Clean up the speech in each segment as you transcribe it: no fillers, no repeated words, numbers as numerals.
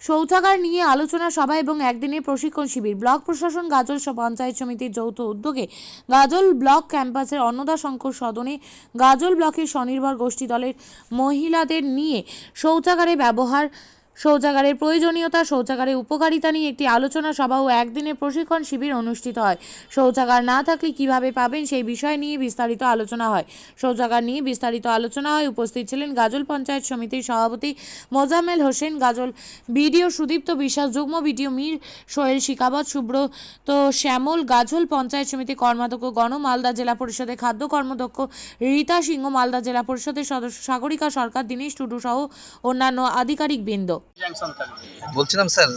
শৌচাগার নিয়ে আলোচনা সভা এবং একদিনের প্রশিক্ষণ শিবির। ব্লক প্রশাসন গাজল পঞ্চায়েত সমিতির যৌথ উদ্যোগে গাজল ব্লক ক্যাম্পাসের অন্নদা শঙ্কর সদনে গাজল ব্লকের স্বনির্ভর গোষ্ঠী দলের মহিলাদের নিয়ে শৌচাগারের প্রয়োজনীয়তা, শৌচাগারের উপকারিতা নিয়ে একটি আলোচনা সভা ও একদিনের প্রশিক্ষণ শিবির অনুষ্ঠিত হয়। শৌচাগার না থাকলে কিভাবে পাবেন সেই বিষয় নিয়ে বিস্তারিত আলোচনা হয়। শৌচাগার নিয়ে বিস্তারিত আলোচনা হয়। উপস্থিত ছিলেন গাজল পঞ্চায়েত সমিতির সভাপতি মোজাম্মেল হোসেন, গাজল বিডিও সুদীপ্ত বিশ্বাস, যুগ্ম বিডিও মীর সোহেল শিকাবত, সুব্রত শ্যামল, গাজল পঞ্চায়েত সমিতির কর্মাধ্যক্ষ গণ, মালদা জেলা পরিষদের খাদ্য কর্মাধ্যক্ষ রীতা সিংহ, মালদা জেলা পরিষদের সদস্য সাগরিকা সরকার, দীনেশ টুডু সহ অন্যান্য আধিকারিক বৃন্দ। বলছিলাম স্যার,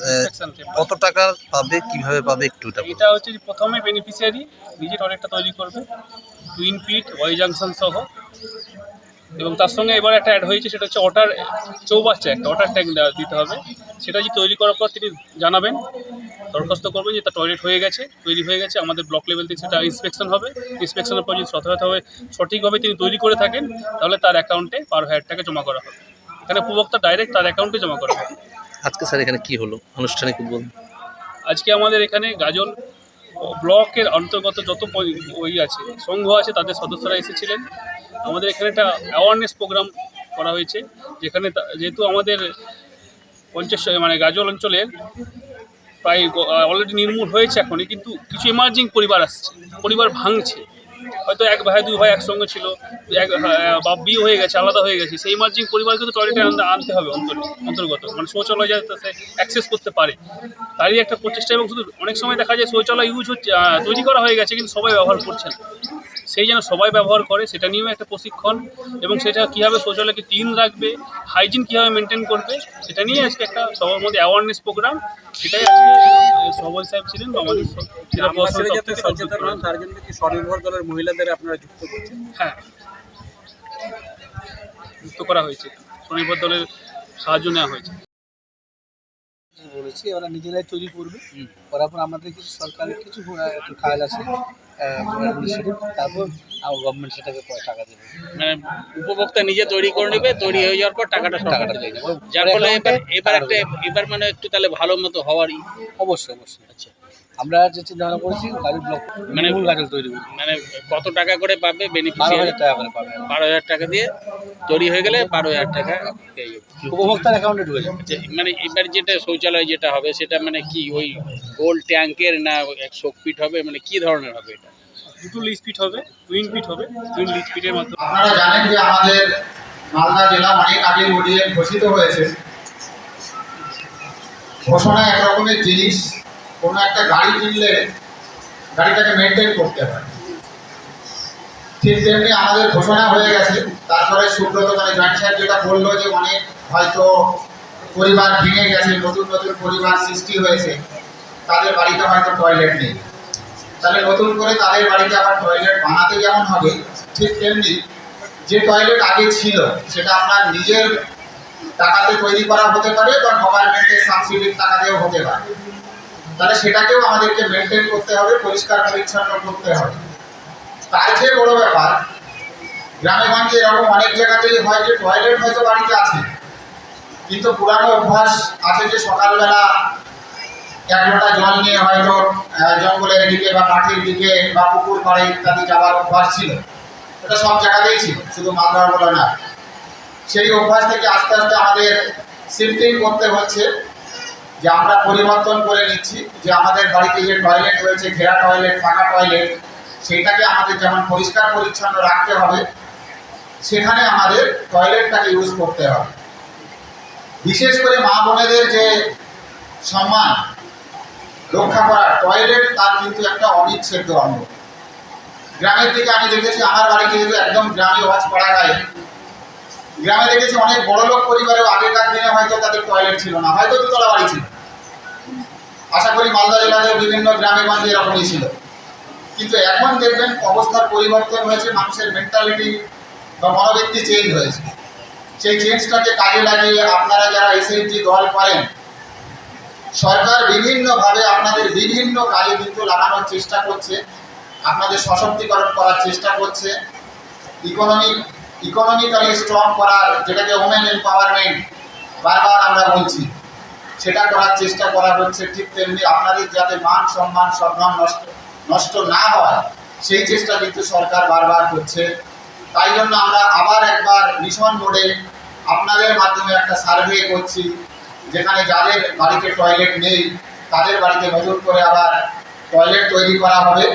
কত টাকা পাবে, কিভাবে পাবে একটু এটা হচ্ছে প্রথমে বেনিফিশিয়ারি নিজে টয়লেটটা তৈরি করবে, টুইন পিট, ওয়াই জাংশন সহ, এবং তার সঙ্গে এবার একটা অ্যাড হয়েছে, সেটা হচ্ছে ওয়াটার চৌবাচ্চা, একটা ওয়াটার ট্যাঙ্ক দিতে হবে। সেটা যে তৈরি করার পর তিনি জানাবেন, দরখাস্ত করবেন যে তার টয়লেট হয়ে গেছে, তৈরি হয়ে গেছে। আমাদের ব্লক লেভেল থেকে সেটা ইন্সপেকশন হবে। ইন্সপেকশনের পর যদি যথাযথভাবে সঠিকভাবে তিনি তৈরি করে থাকেন, তাহলে তার অ্যাকাউন্টে 12,000 টাকা জমা করা হবে। এখানে উপভোক্তা ডাইরেক্ট তার অ্যাকাউন্টে জমা করা হবে। আজকে স্যার এখানে কি হলো আনুষ্ঠানিক উদ্বোধন? আজকে আমাদের এখানে গাজল ব্লকের অন্তর্গত যত আছে সংঘ আছে, তাদের সদস্যরা এসেছিলেন। আমাদের এখানে একটা অ্যাওয়ারনেস প্রোগ্রাম করা হয়েছে, যেখানে যেহেতু আমাদের গাজল অঞ্চলের প্রায় অলরেডি নির্মূল হয়েছে এখনই, কিন্তু কিছু এমার্জিং পরিবার আসছে, পরিবার ভাঙছে। হয়তো এক ভাই দুই ভাই একসঙ্গে ছিল, বা বিয়ে হয়ে গেছে, আলাদা হয়ে গেছে। সেই এমার্জিং পরিবার কিন্তু টয়লেটে আনতে হবে অন্তর্গত, মানে শৌচালয় যাতে সে অ্যাক্সেস করতে পারে, তারই একটা প্রচেষ্টা। এবং শুধু অনেক সময় দেখা যায় শৌচালয় ইউজ হচ্ছে, তৈরি করা হয়ে গেছে, কিন্তু সবাই ব্যবহার করছে না। সেই যেন সবাই ব্যবহার করে, সেটা নিয়েও একটা প্রশিক্ষণ, এবং সেটা কীভাবে শৌচালয়কে ক্লিন রাখবে, হাইজিন কীভাবে মেনটেন করবে, সেটা নিয়ে আজকে একটা সবার মধ্যে অ্যাওয়ারনেস প্রোগ্রাম। সেটাই আজকে সবল সাহেব ছিলেন বা আমাদের সচেতন হন, তার জন্য কি স্বনির্ভর দলের মহিলাদের আপনারা যুক্ত করছেন? হ্যাঁ, যুক্ত করা হয়েছে, স্বনির্ভর দলের সাহায্য নেওয়া হয়েছে। বলেছি ওরা নিজেরাই তৈরি করবে, করার পর আমাদের কিছু সরকারের কিছু একটু কাজ আছে, তারপর গভর্নমেন্ট সেটাকে টাকা দেবে। মানে উপভোক্তা নিজে তৈরি করে নেবে, তৈরি হয়ে যাওয়ার পর টাকাটা দিয়ে দেবে, যার ফলে এবার মানে একটু তাহলে ভালো মতো হওয়ারই। অবশ্যই। আচ্ছা, আমরা যে চিন্তা করেছি গাজল ব্লক মানে গাজল তৈরি করবো। মানে কত টাকা করে পাবে বেনিফিশিয়ারি? 12,000 টাকা করে পাবে। 12,000 টাকা দিয়ে তৈরি হয়ে গেলে 12,000 টাকা উপভোক্তার অ্যাকাউন্টে ঢুকে যাবে। মানে এবার যেটা শৌচালয় যেটা হবে, সেটা মানে কি ওই গোল ট্যাঙ্কের না 100 ফিট হবে, মানে কি ধরনের হবে এটা? দুটো লিজ পিট হবে, টুইন পিট হবে। টুইন লিজ পিটের মাধ্যমে আপনারা জানেন যে আমাদের মালদা জেলা অনেক আগে ওডিএফ ঘোষিত হয়েছে। ঘোষণা একরকমের জিনিস, কোনো একটা গাড়ি কিনলে গাড়িটাকে মেনটেন করতে হয়, ঠিক তেমনি আমাদের ঘোষণা হয়ে গেছে। তারপরে সুব্রত জয়েন্ট সাহেব যেটা বললো যে অনেক হয়তো পরিবার ভেঙে গেছে, নতুন পরিবার সৃষ্টি হয়েছে, তাদের বাড়িতে হয়তো টয়লেট নেই। তাহলে নতুন করে তাদের বাড়িতে আবার টয়লেট বানাতে যেমন হবে, ঠিক তেমনি যে টয়লেট আগে ছিল সেটা আপনার নিজের টাকাতে তৈরি করা হতে পারে বা গভর্নমেন্টের সাবসিডির টাকা দিয়েও হতে পারে। তাহলে সেটাকেও আমাদেরকে মেনটেন করতে হবে, পরিষ্কার পরিচ্ছন্ন করতে হবে। তার চেয়ে বড় ব্যাপার, গ্রামে গঞ্জে এরকম অনেক জায়গাতেই হয় যে টয়লেট হয়তো বাড়িতে আছে, কিন্তু পুরানো অভ্যাস আছে যে সকালবেলা এক লোটা জল নিয়ে হয়তো জঙ্গলের দিকে বা মাটির দিকে বা পুকুর পাড়ে ইত্যাদি যাওয়ার অভ্যাস ছিল। এটা সব জায়গাতেই ছিল, শুধু মালদা বলে না। সেই অভ্যাস থেকে আস্তে আস্তে আমাদের শিফটিং করতে হচ্ছে, যে আমরা পরিবর্তন করে নিচ্ছি যে আমাদের বাড়িতে যে টয়লেট রয়েছে, ঘেরা টয়লেট, ফাঁকা টয়লেট, সেইটাকে আমাদের যেমন পরিষ্কার পরিচ্ছন্ন রাখতে হবে, সেখানে আমাদের টয়লেটটাকে ইউজ করতে হবে। বিশেষ করে মা বোনেদের যে সম্মান রক্ষা করার টয়লেট, তার কিন্তু একটা অবিচ্ছেদ্য অঙ্গ। গ্রামের দিকে আমি দেখেছি, আমার বাড়ি যেহেতু একদম গ্রামে ওয়াজপাড়া গায়ে, গ্রামে দেখেছি অনেক বড় লোক পরিবারেও আগেকার দিনে হয়তো তাদের টয়লেট ছিল না, হয়তো দুতলা বাড়ি ছিল। আশা করি মালদা জেলাতেও বিভিন্ন গ্রামে গঞ্জে এরকমই ছিল। কিন্তু এখন দেখবেন অবস্থার পরিবর্তন হয়েছে, মানুষের মেন্টালিটি বা মনোবৃত্তি চেঞ্জ হয়েছে। সেই চেঞ্জটাকে কাজে লাগিয়ে আপনারা যারা এসএইচজি দল করেন, সরকার বিভিন্নভাবে আপনাদের বিভিন্ন কাজে কিন্তু লাগানোর চেষ্টা করছে, আপনাদের সশক্তিকরণ করার চেষ্টা করছে, ইকোনমিক্যালি স্ট্রং করার, যেটাকে ওমেন এম্পাওয়ারমেন্ট বারবার আমরা বলছি, সেটা করার চেষ্টা করা হচ্ছে, ঠিক তেমনি আপনাদের যাতে মান সম্মান সম্মান নষ্ট না হয় সেই চেষ্টা কিন্তু সরকার বারবার করছে। তাই জন্য আমরা আবার একবার মিশন মোডে আপনাদের মাধ্যমে একটা সার্ভে করছি, যেখানে যাদের বাড়িতে টয়লেট নেই তাদের বাড়িতে নজর করে আবার টয়লেট তৈরি করা হবে।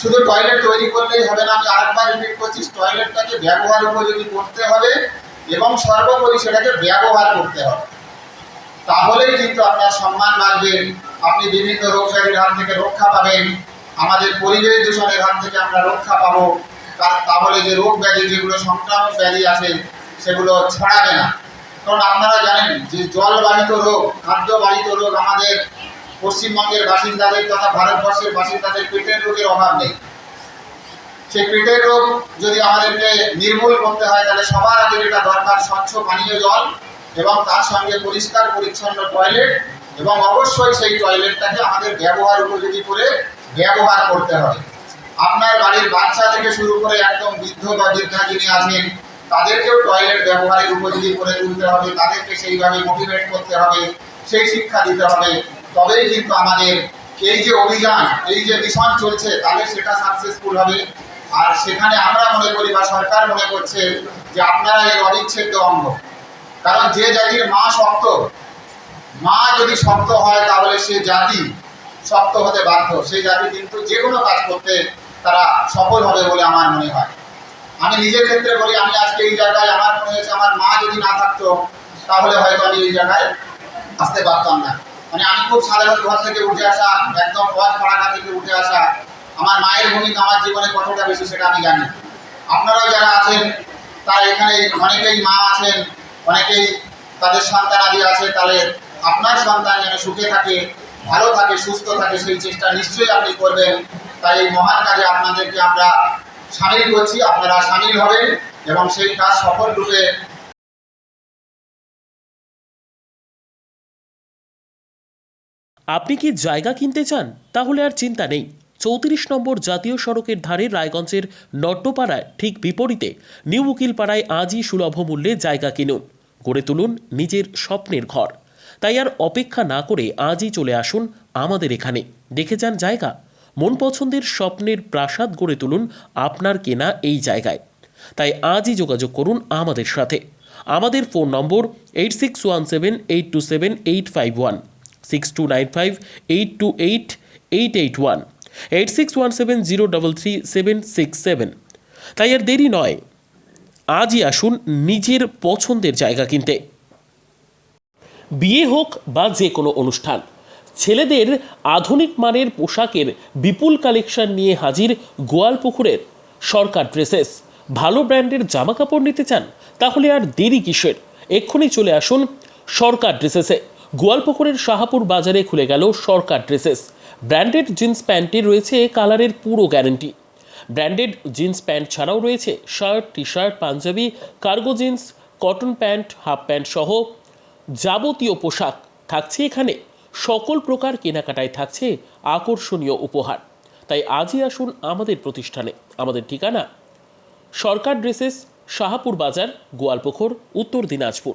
শুধু টয়লেট তৈরি করলেই হবে না, আমি আরেকবার রিপিট করছি, টয়লেটটাকে ব্যবহার উপযোগী করতে হবে এবং সর্বোপরি সেটাকে ব্যবহার করতে হবে। তাহলেই কিন্তু আপনার সম্মান বাড়বে, আপনি বিভিন্ন রোগ ব্যাধির হাত থেকে রক্ষা পাবেন, আমাদের পরিবেশ দূষণের হাত থেকে আমরা রক্ষা পাবো। তাহলে যে রোগ ব্যাধি, যেগুলো সংক্রামক ব্যাধি আছে সেগুলো ছড়াবে না। কারণ আপনারা জানেন যে জলবাহিত রোগ, খাদ্যবাহিত রোগ আমাদের পশ্চিমবঙ্গের বাসিন্দাদের তথা ভারতবর্ষের বাসিন্দাদের পেটের রোগের অভাব নেই। সেই পেটের রোগ যদি আমাদেরকে নির্মূল করতে হয় তাহলে সবার আগে যেটা দরকার স্বচ্ছ পানীয় জল এবং তার সঙ্গে পরিষ্কার পরিচ্ছন্ন টয়লেট, এবং অবশ্যই সেই টয়লেটটাকে আমাদের ব্যবহার উপযোগী করে ব্যবহার করতে হবে। আপনার বাড়ির বাচ্চা থেকে শুরু করে একদম বৃদ্ধ বা বৃদ্ধা যিনি আছেন তাদেরকেও টয়লেট ব্যবহারের উপযোগী করে তুলতে হবে, তাদেরকে সেইভাবে মোটিভেট করতে হবে, সেই শিক্ষা দিতে হবে। তবেই কিন্তু আমাদের এই যে অভিযান, এই যে মিশন চলছে তাহলে সেটা সাকসেসফুল হবে। আর সেখানে আমরা মনে করি বা সরকার মনে করছে যে আপনারা এর অবিচ্ছেদ্য অঙ্গ। কারণ যে জাতির মা শক্ত, মা যদি শক্ত হয় তাহলে সে জাতি শক্ত হতে বাধ্য, সেই জাতি কিন্তু যে কোনো কাজ করতে তারা সফল হবে বলে আমার মনে হয়। আমি নিজের ক্ষেত্রে বলি, আমি আজকে এই জায়গায় আমার মনে হয়েছে আমার মা যদি না থাকতো তাহলে হয়তো আমি এই জায়গায় আসতে পারতাম না। মানে আমি খুব সাধারণ ঘর থেকে উঠে আসা, একদম পথ পাড়াঘা থেকে উঠে আসা, আমার মায়ের ভূমিকা আমার জীবনে কতটা বেশি সেটা আমি জানি। আপনারাও যারা আছেন তারা এখানে অনেকেই মা আছেন, অনেকেই তাদের সন্তানাদি আছে, তাহলে আপনার সন্তান যেন সুখে থাকে, ভালো থাকে, সুস্থ থাকে সেই চেষ্টা নিশ্চয়ই আপনি করবেন। তাই এই মহান কাজে আপনাদেরকে আমরা সামিল করছি, আপনারা সামিল হবেন এবং সেই কাজ সফল রূপে। আপনি কি জায়গা কিনতে চান? তাহলে আর চিন্তা নেই। 34 নম্বর জাতীয় সড়কের ধারে রায়গঞ্জের নট্টপাড়ায় ঠিক বিপরীতে নিউ উকিলপাড়ায় আজই সুলভ মূল্যে জায়গা কিনুন, গড়ে তুলুন নিজের স্বপ্নের ঘর। তাই আর অপেক্ষা না করে আজই চলে আসুন আমাদের এখানে, দেখে যান জায়গা। মন পছন্দের স্বপ্নের প্রাসাদ গড়ে তুলুন আপনার কেনা এই জায়গায়। তাই আজই যোগাযোগ করুন আমাদের সাথে। আমাদের ফোন নম্বর 8617827851, 6295828881, 8617033767। তাই আর দেরি নয়, আজই আসুন নিজের পছন্দের জায়গা কিনতে। বিয়ে হোক বা যে কোনো অনুষ্ঠান, ছেলেদের আধুনিক মানের পোশাকের বিপুল কালেকশন নিয়ে হাজির গোয়ালপুকুরের সরকার ড্রেসেস। ভালো ব্র্যান্ডের জামা কাপড় নিতে চান? তাহলে আর দেরি কিসের, এক্ষুনি চলে আসুন সরকার ড্রেসেসে। গোয়ালপুকুরের শাহাপুর বাজারে খুলে গেল সরকার ড্রেসেস। ব্র্যান্ডেড জিন্স প্যান্টে রয়েছে কালারের পুরো গ্যারেন্টি। ব্র্যান্ডেড জিন্স প্যান্ট ছাড়াও রয়েছে shirt, T shirt, Punjabi, cargo jeans, cotton pant, half pant সহ যাবতীয় পোশাক থাকছে এখানে। সকল প্রকার কেনাকাটায় থাকছে আকর্ষণীয় উপহার। তাই আজই আসুন আমাদের প্রতিষ্ঠানে। আমাদের ঠিকানা সরকার ড্রেসেস, শাহাপুর বাজার, গোয়ালপুকুর, উত্তর দিনাজপুর।